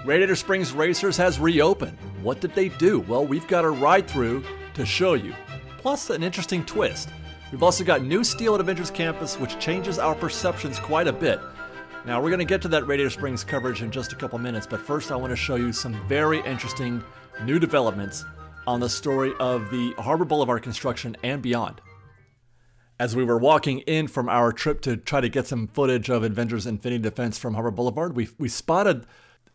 Radiator Springs Racers has reopened. What did they do? Well, we've got a ride-through to show you, plus an interesting twist. We've also got new steel at Avengers campus, which changes our perceptions quite a bit. Now, we're going to get to that Radiator Springs coverage in just a couple minutes, but first I want to show you some very interesting new developments on the story of the Harbor Boulevard construction and beyond. As we were walking in from our trip to try to get some footage of Avengers Infinity Defense from Harbor Boulevard, we spotted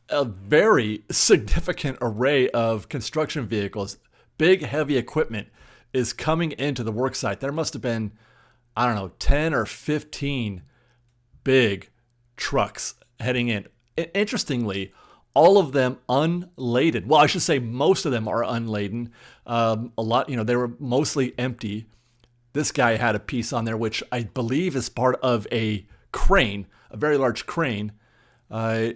a very significant array of construction vehicles. Big, heavy equipment is coming into the worksite. There must have been, 10 or 15 big trucks heading in. Interestingly, all of them unladen. Well, I should say most of them are unladen. A lot, they were mostly empty. This guy had a piece on there, which I believe is part of a crane, a very large crane. I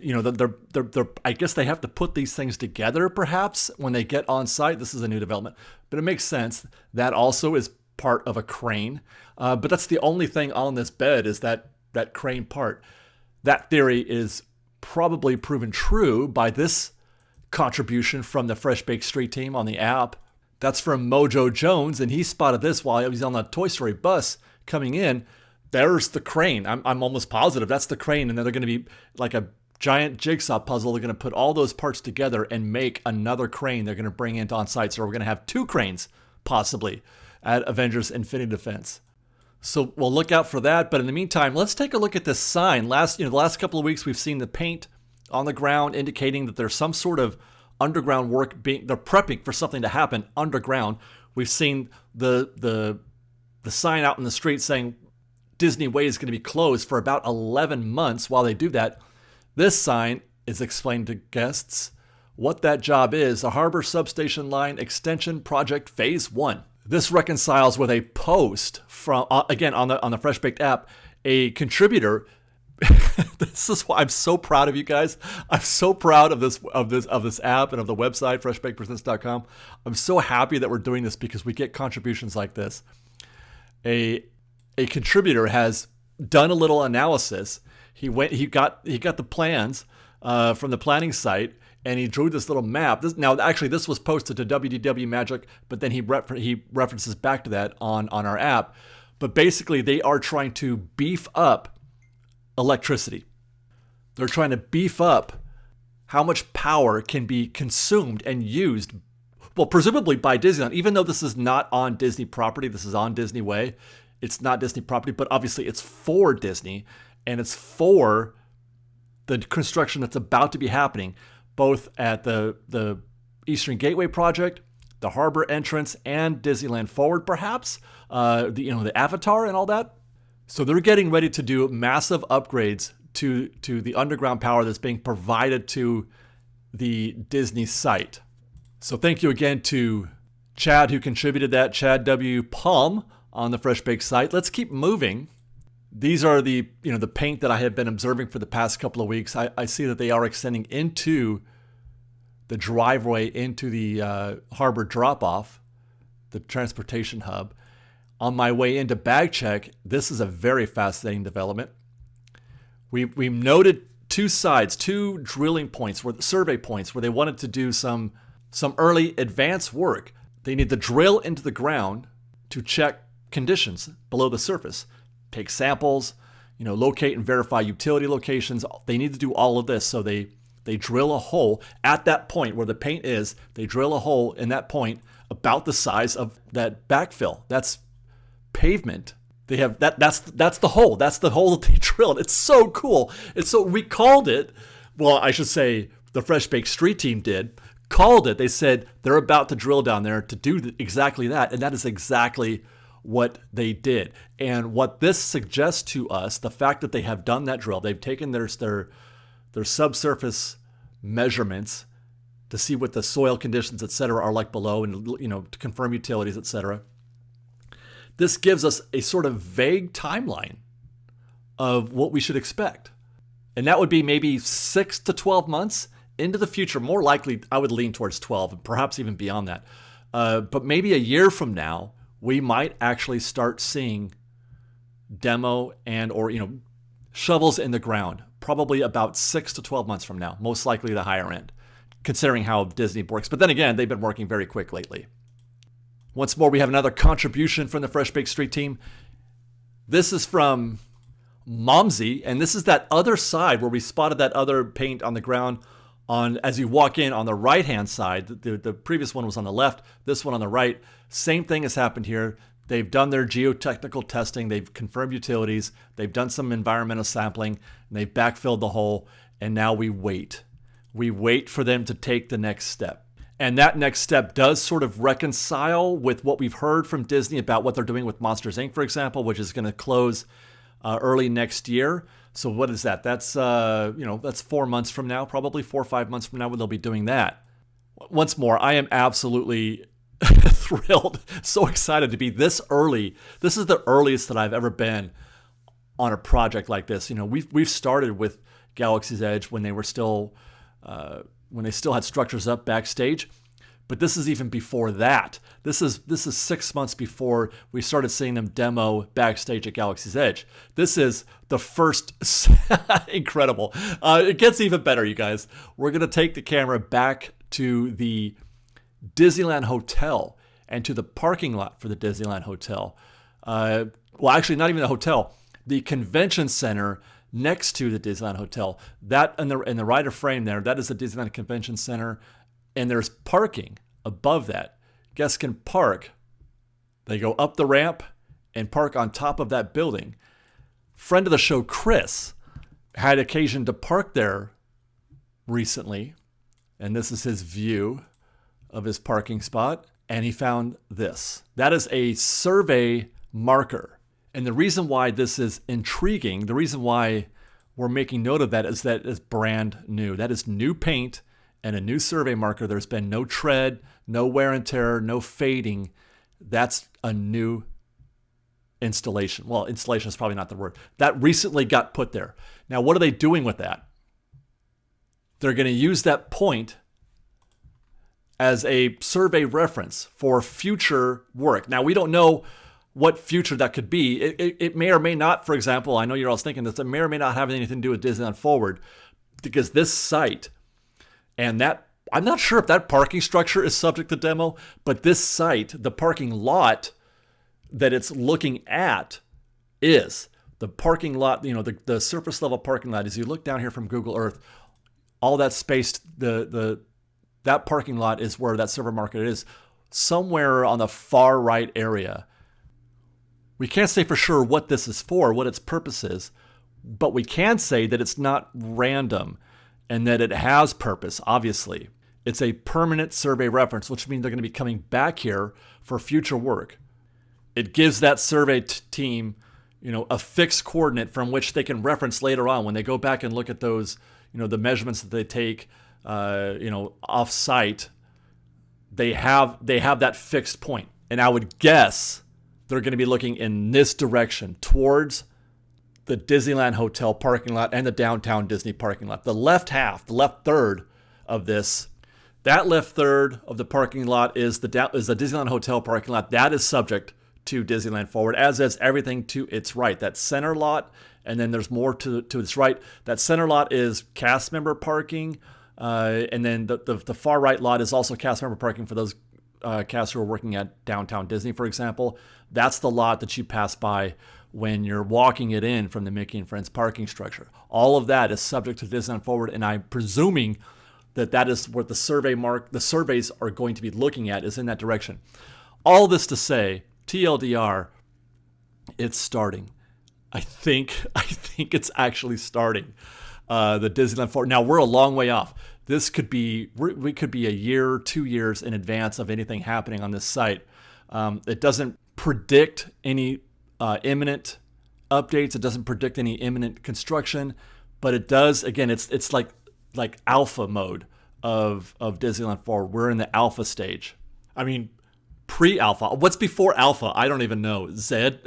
guess they have to put these things together, perhaps, when they get on site. This is a new development, but it makes sense. That also is part of a crane. But that's the only thing on this bed is that crane part. That theory is probably proven true by this contribution from the Fresh Baked Street team on the app. That's from Mojo Jones, and he spotted this while he was on the Toy Story bus coming in. There's the crane. I'm almost positive that's the crane, and then they're going to be like a giant jigsaw puzzle. They're going to put all those parts together and make another crane they're going to bring into on site. So we're going to have two cranes, possibly, at Avengers Infinity Defense. So we'll look out for that. But in the meantime, let's take a look at this sign. The last couple of weeks, we've seen the paint on the ground indicating that there's some sort of underground work they're prepping for something to happen underground. We've seen the sign out in the street saying Disney Way is going to be closed for about 11 months while they do that. This sign is explained to guests what that job is: a Harbor Substation Line Extension Project Phase 1. This reconciles with a post from, again, on the Fresh Baked app, a contributor. This is why I'm so proud of you guys. I'm so proud of this app and of the website, freshbakedpresents.com. I'm so happy that we're doing this because we get contributions like this. A contributor has done a little analysis. He got the plans from the planning site, and he drew this little map. This was posted to WDW Magic, but then he references back to that on our app. But basically, they are trying to beef up electricity. They're trying to beef up how much power can be consumed and used, well, presumably by Disneyland, even though this is not on Disney property. This is on Disney Way. It's not Disney property, but obviously it's for Disney, and it's for the construction that's about to be happening, both at the Eastern Gateway project, the harbor entrance, and Disneyland Forward, perhaps, the Avatar and all that. So they're getting ready to do massive upgrades to the underground power that's being provided to the Disney site. So thank you again to Chad, who contributed that, Chad W. Palm, on the Fresh Baked site. Let's keep moving. These are the paint that I have been observing for the past couple of weeks. I see that they are extending into the driveway into the harbor drop-off, the transportation hub. On my way into bag check, this is a very fascinating development. We noted two drilling points, survey points, where they wanted to do some early advance work. They need to drill into the ground to check conditions below the surface, take samples, locate and verify utility locations. They need to do all of this. So they drill a hole at that point where the paint is. They drill a hole in that point about the size of that backfill. That's pavement. They have that's the hole. That's the hole that they drilled. It's so cool. We called it. Well, I should say the Fresh Baked Street team called it. They said they're about to drill down there to do exactly that, and that is exactly what they did. And what this suggests to us, the fact that they have done that drill, they've taken their subsurface measurements to see what the soil conditions, etc., are like below, and to confirm utilities, etc. This gives us a sort of vague timeline of what we should expect. And that would be maybe 6 to 12 months into the future. More likely, I would lean towards 12, and perhaps even beyond that. But maybe a year from now, we might actually start seeing demo and or shovels in the ground probably about 6 to 12 months from now, most likely the higher end, considering how Disney works. But then again, they've been working very quick lately. Once more, we have another contribution from the Fresh Baked Street team. This is from Momsy, and this is that other side where we spotted that other paint on the ground as you walk in on the right-hand side. The previous one was on the left, this one on the right. Same thing has happened here. They've done their geotechnical testing, they've confirmed utilities, they've done some environmental sampling, and they've backfilled the hole, and now we wait. We wait for them to take the next step. And that next step does sort of reconcile with what we've heard from Disney about what they're doing with Monsters, Inc., for example, which is going to close early next year. So what is that? That's, that's 4 months from now, probably 4 or 5 months from now when they'll be doing that. Once more, I am absolutely thrilled, so excited to be this early. This is the earliest that I've ever been on a project like this. We've started with Galaxy's Edge when they were still... when they still had structures up backstage. But this is even before that. This is 6 months before we started seeing them demo backstage at Galaxy's Edge. This is the first, incredible. It gets even better, you guys. We're going to take the camera back to the Disneyland Hotel and to the parking lot for the Disneyland Hotel. Well, actually, not even the hotel. The convention center next to the Disneyland Hotel. That in the right of frame there, that is the Disneyland Convention Center. And there's parking above that. Guests can park. They go up the ramp and park on top of that building. Friend of the show, Chris, had occasion to park there recently. And this is his view of his parking spot. And he found this. That is a survey marker. And the reason why this is intriguing, the reason why we're making note of that is brand new. That is new paint and a new survey marker. There's been no tread, no wear and tear, no fading. That's a new installation. Well, installation is probably not the word. That recently got put there. Now, what are they doing with that? They're going to use that point as a survey reference for future work. Now, we don't know what future that could be. It may or may not, for example, I know you're all thinking this, it may or may not have anything to do with Disneyland Forward, because this site and that, I'm not sure if that parking structure is subject to demo, but this site, the parking lot that it's looking at is the parking lot, the surface level parking lot. As you look down here from Google Earth, all that space, that parking lot is where that server market is, somewhere on the far right area. We can't say for sure what this is for, what its purpose is, but we can say that it's not random and that it has purpose, obviously. It's a permanent survey reference, which means they're going to be coming back here for future work. It gives that survey team, a fixed coordinate from which they can reference later on when they go back and look at those, the measurements that they take, off-site. They have that fixed point. And I would guess they're going to be looking in this direction towards the Disneyland Hotel parking lot and the downtown Disney parking lot. The left half, the left third of this, that left third of the parking lot is the Disneyland Hotel parking lot. That is subject to Disneyland Forward, as is everything to its right. That center lot, and then there's more to its right. That center lot is cast member parking, and then the far right lot is also cast member parking for those cast who are working at downtown Disney, for example. That's the lot that you pass by when you're walking it in from the Mickey and Friends parking structure. All of that is subject to Disneyland Forward, and I'm presuming that is what the surveys are going to be looking at, is in that direction. All this to say, TLDR, it's starting. I think it's actually starting. The Disneyland Forward. Now, we're a long way off. We could be a year, 2 years in advance of anything happening on this site. It doesn't predict any imminent updates. It doesn't predict any imminent construction, but it does. Again, it's like alpha mode of Disneyland Forward. We're in the alpha stage. I mean, pre-alpha. What's before alpha? I don't even know. Z?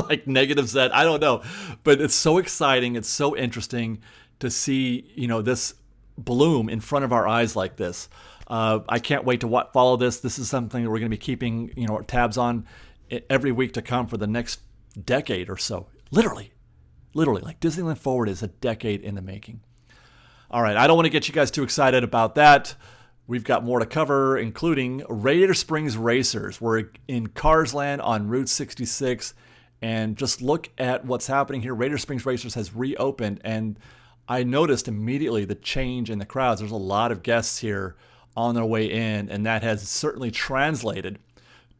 Like negative Z? I don't know. But it's so exciting. It's so interesting to see, this bloom in front of our eyes like this. I can't wait to follow this. This is something that we're going to be keeping, tabs on every week to come for the next decade or so. Literally. Literally, like Disneyland Forward is a decade in the making. All right, I don't want to get you guys too excited about that. We've got more to cover, including Radiator Springs Racers. We're in Cars Land on Route 66, and just look at what's happening here. Radiator Springs Racers has reopened, and I noticed immediately the change in the crowds. There's a lot of guests here on their way in, and that has certainly translated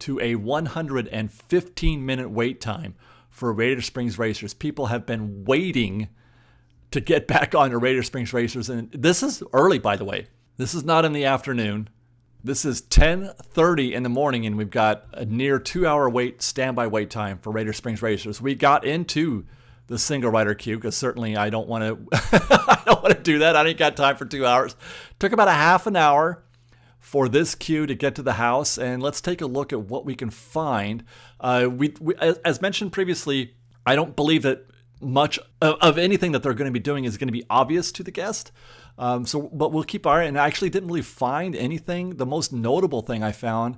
to a 115-minute wait time for Radiator Springs Racers. People have been waiting to get back on to Radiator Springs Racers, and this is early, by the way. This is not in the afternoon. This is 10:30 in the morning, and we've got a near 2-hour standby wait time for Radiator Springs Racers. We got into the single rider queue because certainly I don't want to I don't want to do that. I ain't got time for 2 hours. Took about a half an hour for this queue to get to the house, and let's take a look at what we can find. We as mentioned previously, I don't believe that much of anything that they're going to be doing is going to be obvious to the guest. But we'll keep our eye, and I actually didn't really find anything. The most notable thing I found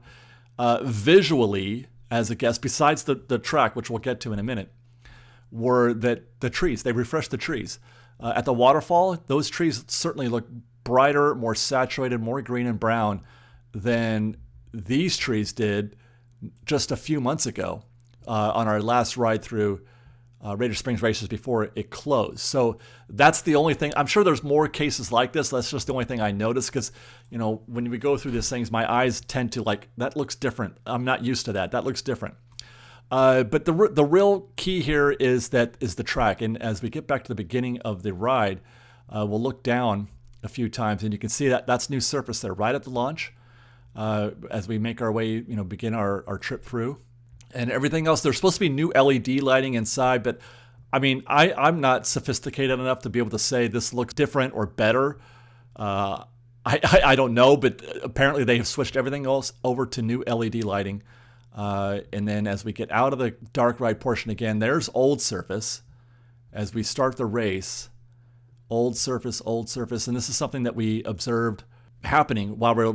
visually as a guest, besides the track, which we'll get to in a minute, were that the trees. They refreshed the trees. At the waterfall, those trees certainly look brighter, more saturated, more green and brown than these trees did just a few months ago on our last ride through Radiator Springs Racers before it closed. So that's the only thing. I'm sure there's more cases like this. That's just the only thing I noticed because, when we go through these things, my eyes tend to that looks different. I'm not used to that. That looks different. But the real key here is the track. And as we get back to the beginning of the ride, we'll look down a few times and you can see that's new surface there right at the launch as we make our way, begin our trip through. And everything else, there's supposed to be new LED lighting inside, but I mean, I'm not sophisticated enough to be able to say this looks different or better. I don't know, but apparently they have switched everything else over to new LED lighting. And then as we get out of the dark ride portion again, there's old surface. As we start the race, old surface. And this is something that we observed happening while we're,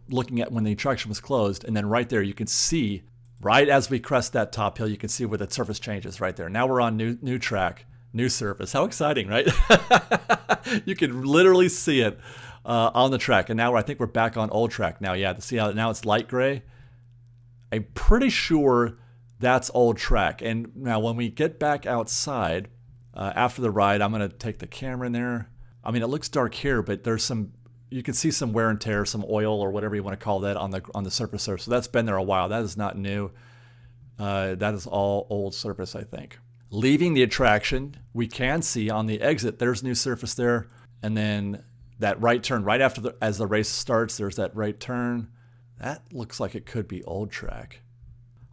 looking at when the attraction was closed. And then right there, you can see right as we crest that top hill, you can see where the surface changes right there. Now we're on new track, new surface. How exciting, right? You can literally see it on the track. And now I think we're back on old track now. Yeah, to see how now it's light gray. I'm pretty sure that's old track. And now when we get back outside after the ride, I'm going to take the camera in there. I mean, it looks dark here, but you can see some wear and tear, some oil or whatever you want to call that on the surface there. So that's been there a while. That is not new. That is all old surface, I think. Leaving the attraction, we can see on the exit, there's new surface there. And then that right turn right after as the race starts, there's that right turn. That looks like it could be old track.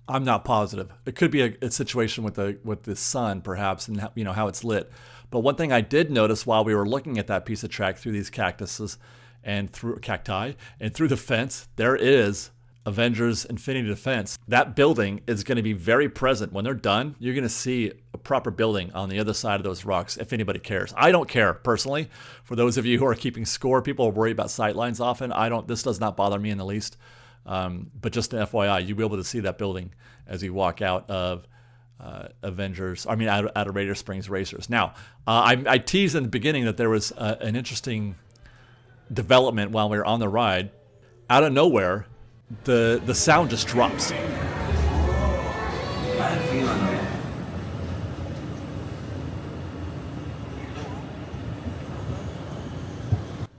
I'm not positive. It could be a situation with the sun, perhaps, and how it's lit. But one thing I did notice while we were looking at that piece of track through these cactuses and through cacti and through the fence, there is Avengers Infinity Defense. That building is going to be very present. When they're done, you're going to see a proper building on the other side of those rocks, if anybody cares. I don't care, personally. For those of you who are keeping score, people worry about sightlines often. This does not bother me in the least. But just an FYI, you'll be able to see that building as you walk out of out of Radiator Springs Racers. Now, I teased in the beginning that there was an interesting development while we were on the ride. Out of nowhere, the sound just drops.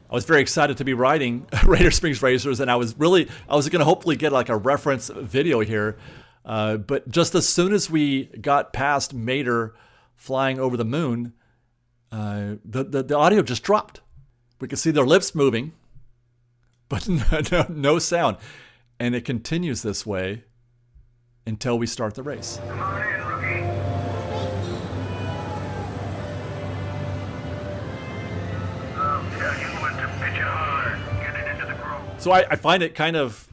I was very excited to be riding Radiator Springs Racers, and I was going to hopefully get like a reference video here. But just as soon as we got past Mater flying over the moon, the audio just dropped. We could see their lips moving, but no sound. And it continues this way until we start the race. Come on in, rookie. I'll tell you when to pitch it hard. Get it into the groove. So I find it kind of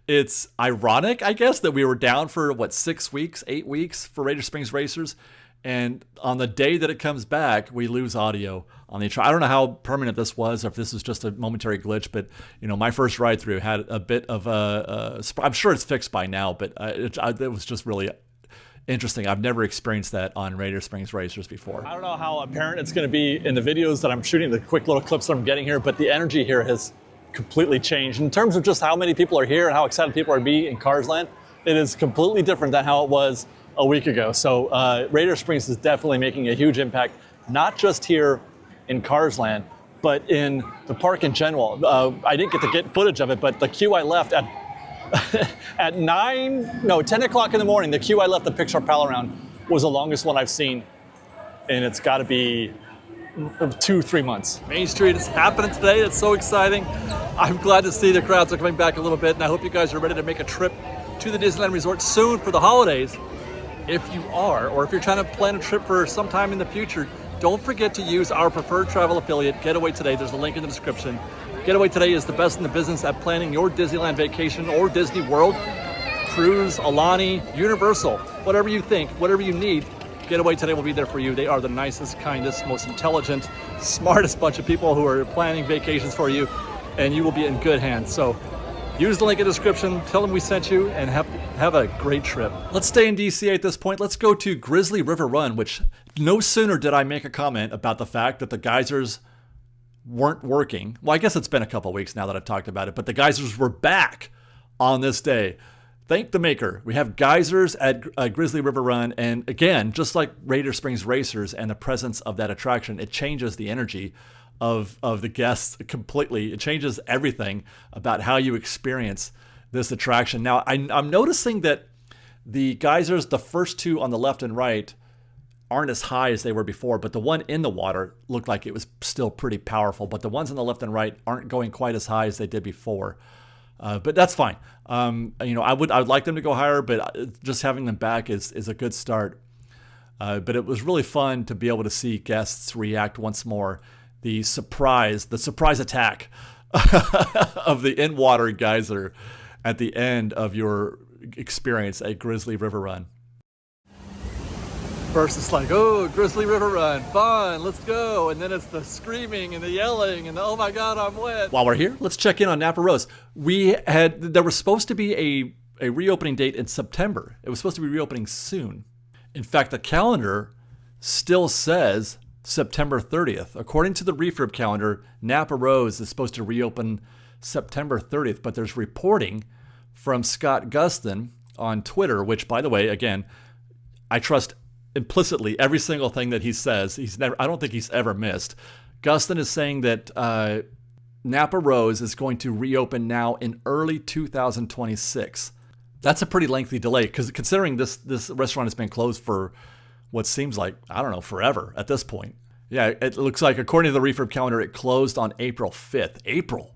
it's ironic, I guess, that we were down for 8 weeks for Radiator Springs Racers, and on the day that it comes back, we lose audio on the I don't know how permanent this was, or if this is just a momentary glitch, but my first ride through had a bit of I'm sure it's fixed by now, but it was just really interesting. I've never experienced that on Radiator Springs Racers before. I don't know how apparent it's going to be in the videos that I'm shooting, the quick little clips that I'm getting here, but the energy here has completely changed. In terms of just how many people are here and how excited people are to be in Cars Land, it is completely different than how it was a week ago. So Radiator Springs is definitely making a huge impact, not just here in Cars Land, but in the park in general. I didn't get to get footage of it, but the queue I left at 10 o'clock in the morning, the queue I left the Pixar Pal around was the longest one I've seen, and it's got to be 2-3 months. Main Street is happening today. It's so exciting. I'm glad to see the crowds are coming back a little bit, and I hope you guys are ready to make a trip to the Disneyland Resort soon for the holidays. If you are, or if you're trying to plan a trip for some time in the future, don't forget to use our preferred travel affiliate, GetAwayToday. There's a link in the description. GetAwayToday is the best in the business at planning your Disneyland vacation or Disney World, cruise, Alani, Universal, whatever you think, whatever you need, GetAwayToday will be there for you. They are the nicest, kindest, most intelligent, smartest bunch of people who are planning vacations for you, and you will be in good hands. So use the link in the description, tell them we sent you, and have a great trip. Let's stay in DCA at this point. Let's go to Grizzly River Run, which no sooner did I make a comment about the fact that the geysers weren't working. Well, I guess it's been a couple weeks now that I've talked about it, but the geysers were back on this day. Thank the maker. We have geysers at Grizzly River Run, and again, just like Radiator Springs Racers and the presence of that attraction, it changes the energy of the guests completely. It changes everything about how you experience this attraction. Now, I'm noticing that the geysers, the first two on the left and right, aren't as high as they were before, but the one in the water looked like it was still pretty powerful, but the ones on the left and right aren't going quite as high as they did before. But that's fine. I would like them to go higher, but just having them back is a good start. But it was really fun to be able to see guests react once more. The surprise attack of the in-water geyser at the end of your experience at Grizzly River Run. First it's like, oh, Grizzly River Run, fun, let's go. And then it's the screaming and the yelling and the, oh my God, I'm wet. While we're here, let's check in on Napa Rose. There was supposed to be a reopening date in September. It was supposed to be reopening soon. In fact, the calendar still says September 30th. According to the refurb calendar, Napa Rose is supposed to reopen September 30th, but there's reporting from Scott Gustin on Twitter, which, by the way, again, I trust implicitly every single thing that he says. I don't think he's ever missed. Gustin is saying that Napa Rose is going to reopen now in early 2026. That's a pretty lengthy delay, because considering this restaurant has been closed for what seems like, I don't know, forever at this point. Yeah, it looks like, according to the refurb calendar, it closed on April 5th. April.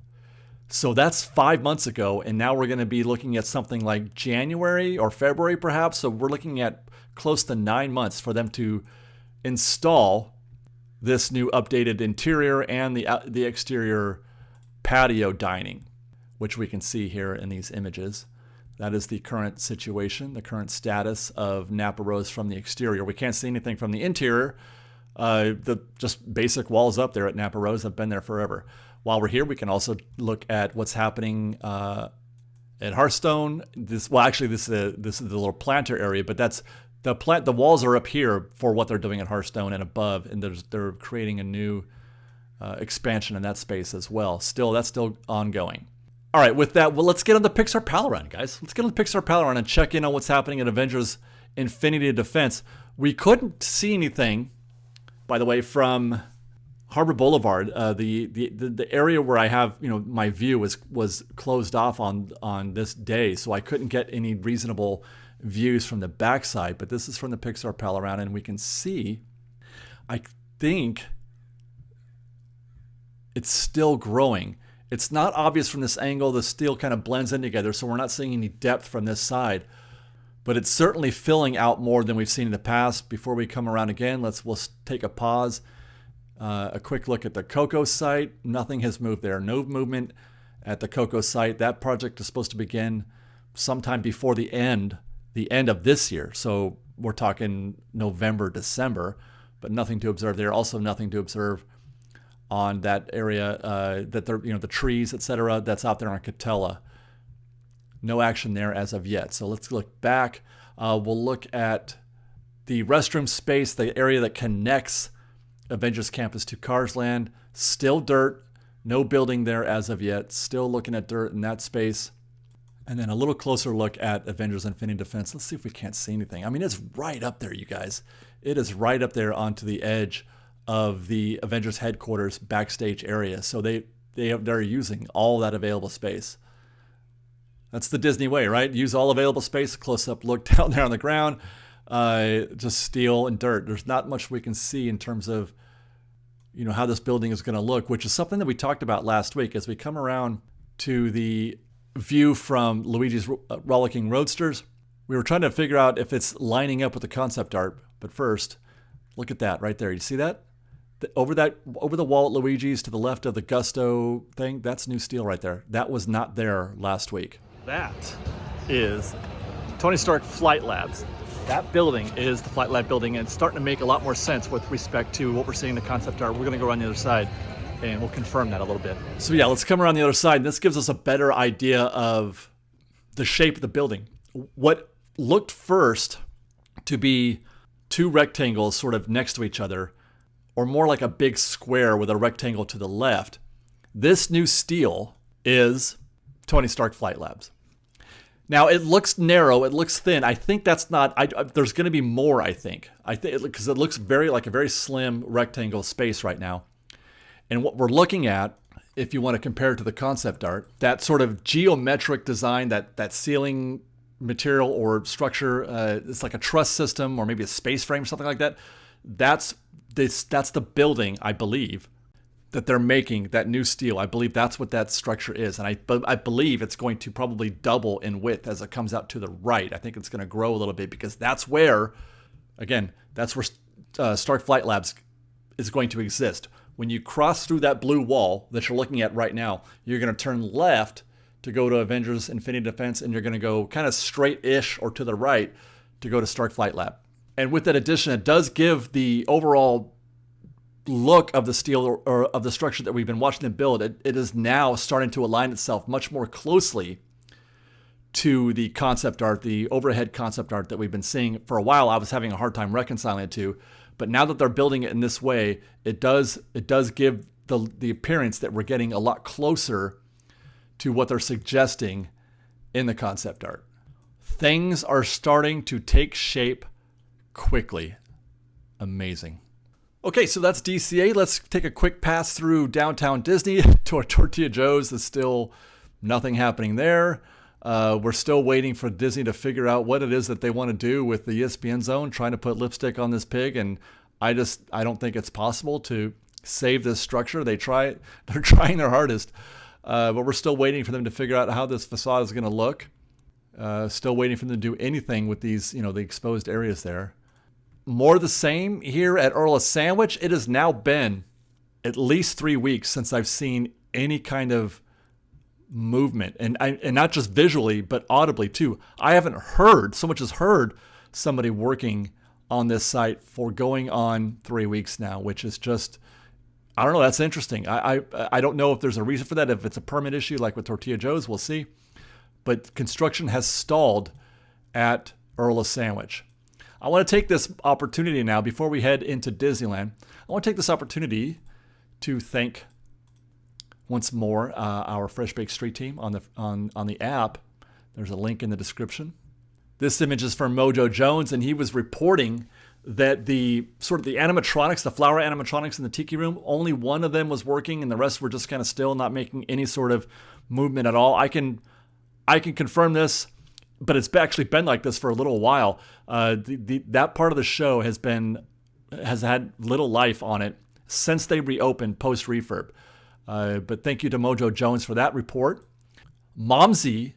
So that's 5 months ago, and now we're going to be looking at something like January or February perhaps. So we're looking at close to 9 months for them to install this new updated interior and the exterior patio dining, which we can see here in these images. That is the current situation, the current status of Napa Rose from the exterior. We can't see anything from the interior. The just basic walls up there at Napa Rose have been there forever. While we're here, we can also look at what's happening at Hearthstone. This is the little planter area, but that's the walls are up here for what they're doing at Hearthstone and above, and they're creating a new expansion in that space as well. That's still ongoing. All right, with that, well, let's get on the Pixar Pal Run, guys. Let's get on the Pixar Pal Run and check in on what's happening at Avengers Infinity Defense. We couldn't see anything, by the way, from Harbor Boulevard. The area where I have my view was closed off on this day, so I couldn't get any reasonable views from the backside. But this is from the Pixar Pal Run, and we can see, I think it's still growing. It's not obvious from this angle. The steel kind of blends in together, so we're not seeing any depth from this side. But it's certainly filling out more than we've seen in the past. Before we come around again, we'll take a pause. A quick look at the Coco site. Nothing has moved there. No movement at the Coco site. That project is supposed to begin sometime before the end of this year. So we're talking November, December, but nothing to observe there. Also nothing to observe on that area that the trees, etc. that's out there on Catella. No action there as of yet. So let's look back. We'll look at The restroom space, the area that connects Avengers Campus to Cars Land, still dirt. No building there as of yet. Still looking at dirt in that space. And then a little closer look at Avengers Infinity Defense. Let's see if we can't see anything. I mean, it's right up there, you guys. It is right up there onto the edge of the Avengers headquarters backstage area. So they're using all that available space. That's the Disney way, right? Use all available space. Close-up look down there on the ground. Just steel and dirt. There's not much we can see in terms of, how this building is going to look, which is something that we talked about last week as we come around to the view from Luigi's Rollicking Roadsters. We were trying to figure out if it's lining up with the concept art, but first, look at that right there. You see that? Over the wall at Luigi's to the left of the Gusto thing, that's new steel right there. That was not there last week. That is Tony Stark Flight Labs. That building is the Flight Lab building, and it's starting to make a lot more sense with respect to what we're seeing in the concept art. We're going to go around the other side, and we'll confirm that a little bit. So yeah, let's come around the other side. This gives us a better idea of the shape of the building. What looked first to be two rectangles sort of next to each other, or more like a big square with a rectangle to the left, this new steel is Tony Stark Flight Labs. Now, it looks narrow, it looks thin. I think that's not, there's going to be more, I think. Because it looks like a very slim rectangle space right now. And what we're looking at, if you want to compare it to the concept art, that sort of geometric design, that ceiling material or structure, it's like a truss system or maybe a space frame, something like that. That's the building, I believe, that they're making, that new steel. I believe that's what that structure is. And I believe it's going to probably double in width as it comes out to the right. I think it's going to grow a little bit because that's where Stark Flight Labs is going to exist. When you cross through that blue wall that you're looking at right now, you're going to turn left to go to Avengers Infinity Defense, and you're going to go kind of straight-ish or to the right to go to Stark Flight Lab. And with that addition, it does give the overall look of the steel or of the structure that we've been watching them build. It is now starting to align itself much more closely to the concept art, the overhead concept art that we've been seeing for a while. I was having a hard time reconciling it to, but now that they're building it in this way, it does give the appearance that we're getting a lot closer to what they're suggesting in the concept art. Things are starting to take shape quickly. Amazing. Okay, so that's DCA. Let's take a quick pass through downtown Disney. Tortilla Joe's. There's still nothing happening there. We're still waiting for Disney to figure out what it is that they want to do with the ESPN zone, trying to put lipstick on this pig. And I don't think it's possible to save this structure. They're trying their hardest, but we're still waiting for them to figure out how this facade is going to look. Still waiting for them to do anything with these, the exposed areas there. More the same here at Earl of Sandwich. It has now been at least 3 weeks since I've seen any kind of movement, and not just visually, but audibly too. I haven't heard so much as heard somebody working on this site for going on 3 weeks now, which is just, I don't know. That's interesting. I don't know if there's a reason for that. If it's a permit issue like with Tortilla Joe's, we'll see. But construction has stalled at Earl of Sandwich. I want to take this opportunity now, before we head into Disneyland, I want to take this opportunity to thank once more our Fresh Baked Street team on the app. There's a link in the description. This image is from Mojo Jones, and he was reporting that the animatronics, the flower animatronics in the Tiki Room, only one of them was working, and the rest were just kind of still, not making any sort of movement at all. I can confirm this, but it's actually been like this for a little while. That part of the show has had little life on it since they reopened post refurb. But thank you to Mojo Jones for that report. Momsy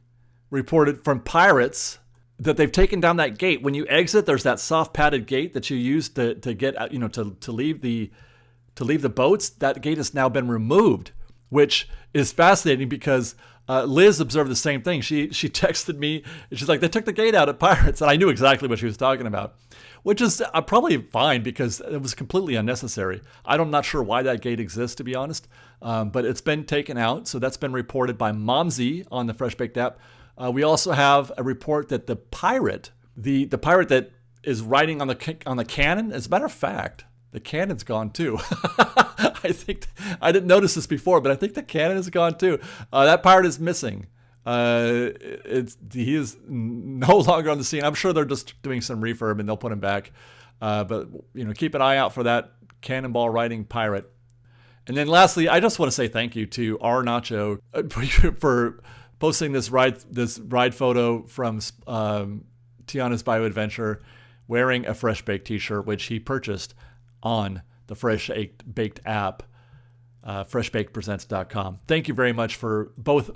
reported from Pirates that they've taken down that gate. When you exit, there's that soft padded gate that you use to get out, to leave the boats. That gate has now been removed, which is fascinating because Liz observed the same thing. She texted me, and she's like, they took the gate out at Pirates, and I knew exactly what she was talking about, which is probably fine because it was completely unnecessary. I'm not sure why that gate exists, to be honest, but it's been taken out, so that's been reported by Momsy on the Fresh Baked app. We also have a report that the pirate, the pirate that is riding on the cannon. As a matter of fact, the cannon's gone too. I didn't notice this before, but I think the cannon is gone too. That pirate is missing. He is no longer on the scene. I'm sure they're just doing some refurb and they'll put him back. But keep an eye out for that cannonball riding pirate. And then lastly, I just want to say thank you to R Nacho for posting this ride photo from Tiana's Bio Adventure, wearing a Fresh Baked t-shirt, which he purchased on the Fresh Baked app, freshbakedpresents.com. Thank you very much for both,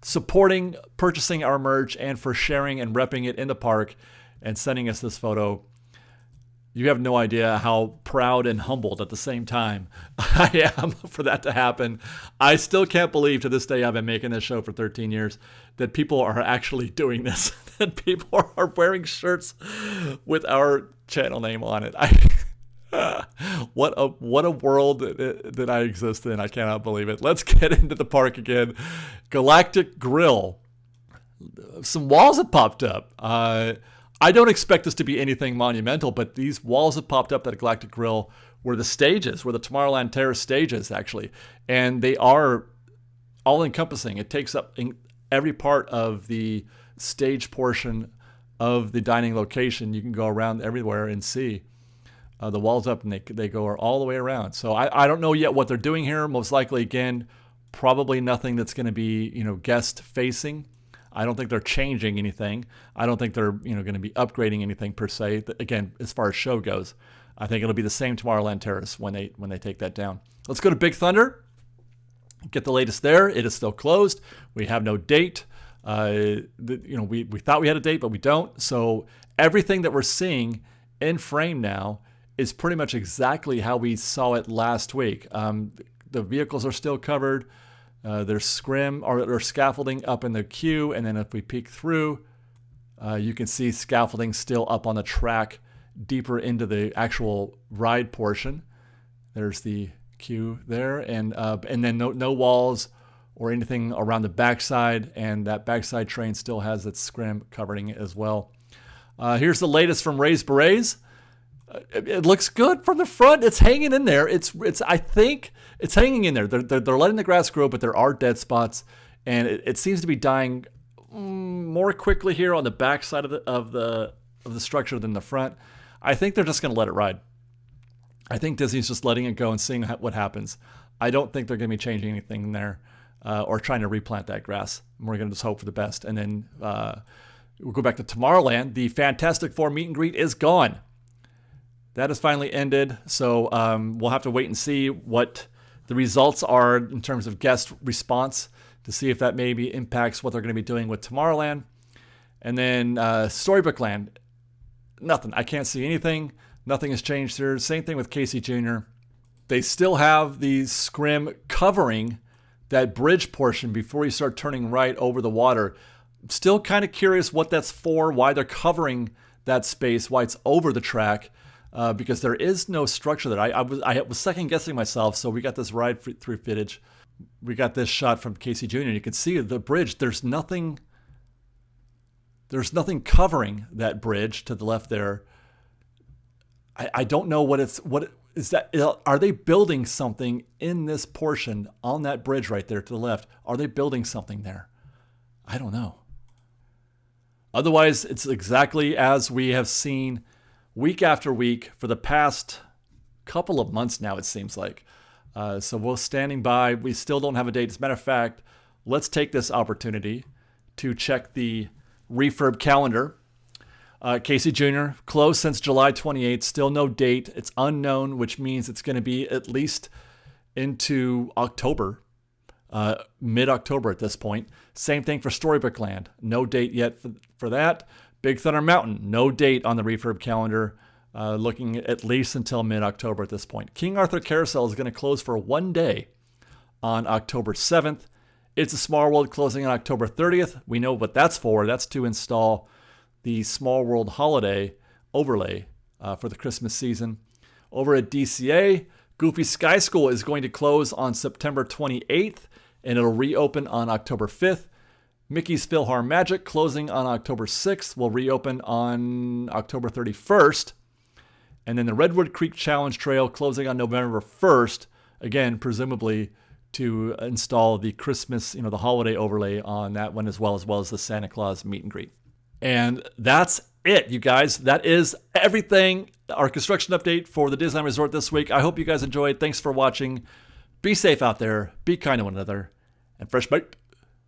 supporting, purchasing our merch, and for sharing and repping it in the park and sending us this photo. You have no idea how proud and humbled at the same time I am for that to happen. I still can't believe to this day, I've been making this show for 13 years, that people are actually doing this, that people are wearing shirts with our channel name on it. What a world that I exist in. I cannot believe it. Let's get into the park again. Galactic Grill. Some walls have popped up. I don't expect this to be anything monumental, but these walls have popped up at Galactic Grill were the Tomorrowland Terrace stages, actually. And they are all-encompassing. It takes up every part of the stage portion of the dining location. You can go around everywhere and see. The walls up, and they go all the way around. So I don't know yet what they're doing here. Most likely, again, probably nothing that's going to be, guest-facing. I don't think they're changing anything. I don't think they're going to be upgrading anything per se. Again, as far as show goes, I think it'll be the same Tomorrowland Terrace when they take that down. Let's go to Big Thunder. Get the latest there. It is still closed. We have no date. We thought we had a date, but we don't. So everything that we're seeing in frame now is pretty much exactly how we saw it last week. The vehicles are still covered. There's scrim or scaffolding up in the queue, and then if we peek through, you can see scaffolding still up on the track deeper into the actual ride portion. There's the queue there, and then no walls or anything around the backside, and that backside train still has its scrim covering it as well. Here's the latest from Ray's Berets. It looks good from the front. It's hanging in there. I think it's hanging in there. They're letting the grass grow, but there are dead spots, and it seems to be dying more quickly here on the back side of the structure than the front. I think they're just going to let it ride. I think Disney's just letting it go and seeing what happens. I don't think they're going to be changing anything there or trying to replant that grass. We're going to just hope for the best. And then we'll go back to Tomorrowland. The Fantastic Four meet and greet is gone. That has finally ended, so we'll have to wait and see what the results are in terms of guest response to see if that maybe impacts what they're going to be doing with Tomorrowland. And then Storybook Land, nothing. I can't see anything. Nothing has changed here. Same thing with Casey Jr. They still have the scrim covering that bridge portion before you start turning right over the water. I'm still kind of curious what that's for, why they're covering that space, why it's over the track. Because there is no structure there. I was second guessing myself. So we got this ride through footage. We got this shot from Casey Jr. You can see the bridge. There's nothing covering that bridge to the left there. I don't know what is that. Are they building something in this portion on that bridge right there to the left? Are they building something there? I don't know. Otherwise, it's exactly as we have seen week after week for the past couple of months now, it seems like. So we're standing by. We still don't have a date. As a matter of fact, let's take this opportunity to check the refurb calendar. Casey Jr., closed since July 28th. Still no date. It's unknown, which means it's going to be at least into October, mid-October at this point. Same thing for Storybook Land. No date yet for that. Big Thunder Mountain, no date on the refurb calendar, looking at least until mid-October at this point. King Arthur Carousel is going to close for 1 day on October 7th. It's a Small World closing on October 30th. We know what that's for. That's to install the Small World holiday overlay for the Christmas season. Over at DCA, Goofy Sky School is going to close on September 28th, and it'll reopen on October 5th. Mickey's PhilharMagic closing on October 6th will reopen on October 31st. And then the Redwood Creek Challenge Trail closing on November 1st, again, presumably to install the Christmas, the holiday overlay on that one, as well as the Santa Claus meet and greet. And that's it, you guys. That is everything. Our construction update for the Disneyland Resort this week. I hope you guys enjoyed. Thanks for watching. Be safe out there. Be kind to one another. And fresh bite.